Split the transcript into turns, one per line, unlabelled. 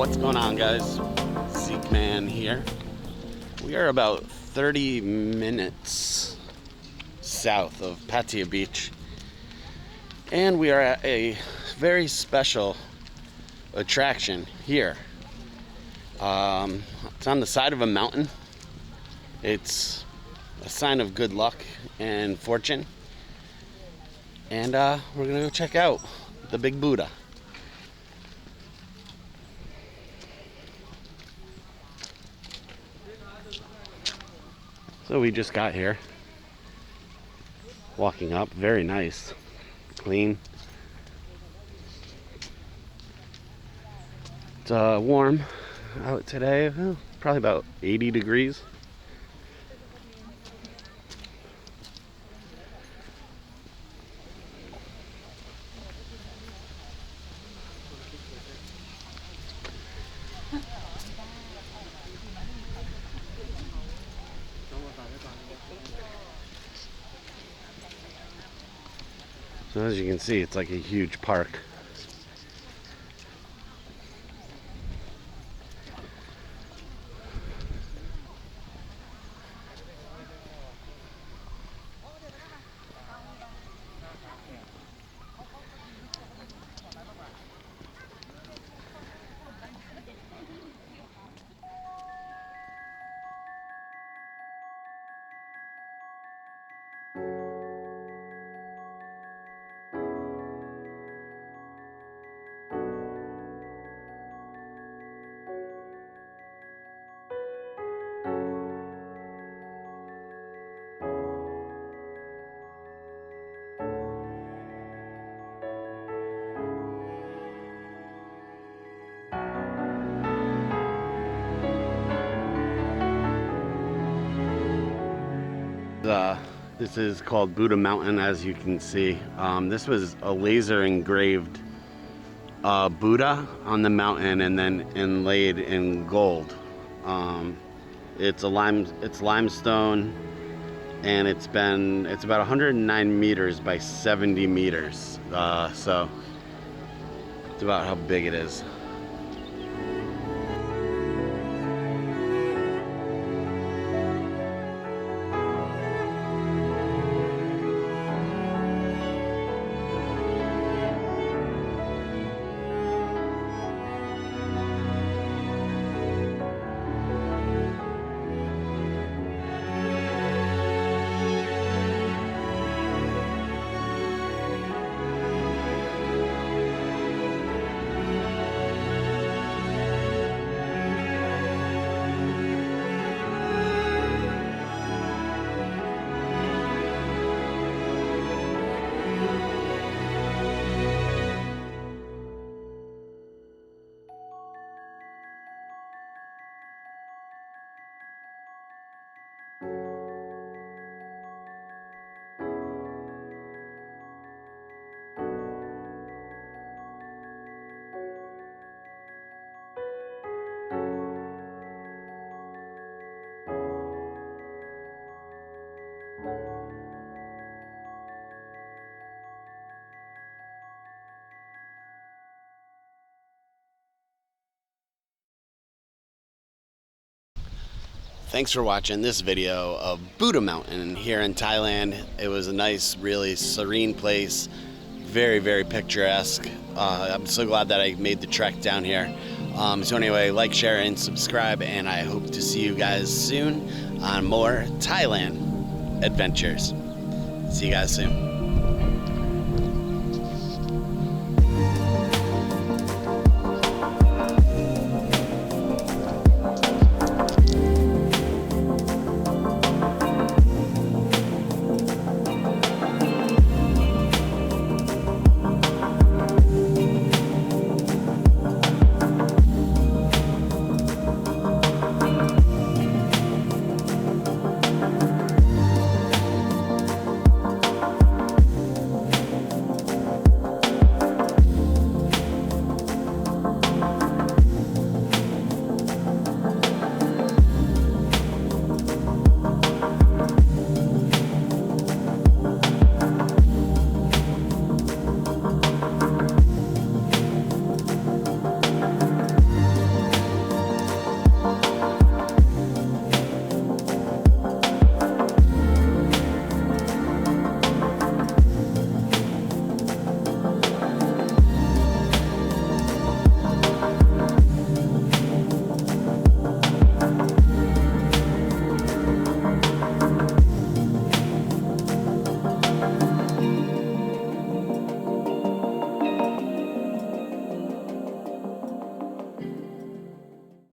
What's going on, guys? Zeekman here. We are about 30 minutes south of Pattaya Beach, and we are at a very special attraction here. It's on the side of a mountain. It's a sign of good luck and fortune, and we're gonna go check out the big Buddha. So we just got here, walking up, very nice, clean. It's warm out today, well, probably about 80 degrees. So as you can see, it's like a huge park. This is called Buddha Mountain, as you can see. This was a laser engraved Buddha on the mountain and then inlaid in gold. It's limestone, and it's about 109 meters by 70 meters. So it's about how big it is. Thanks for watching this video of Buddha Mountain here in Thailand. It was a nice, really serene place. Very, very picturesque. I'm so glad that I made the trek down here. So anyway, like, share, and subscribe, and I hope to see you guys soon on more Thailand adventures. See you guys soon.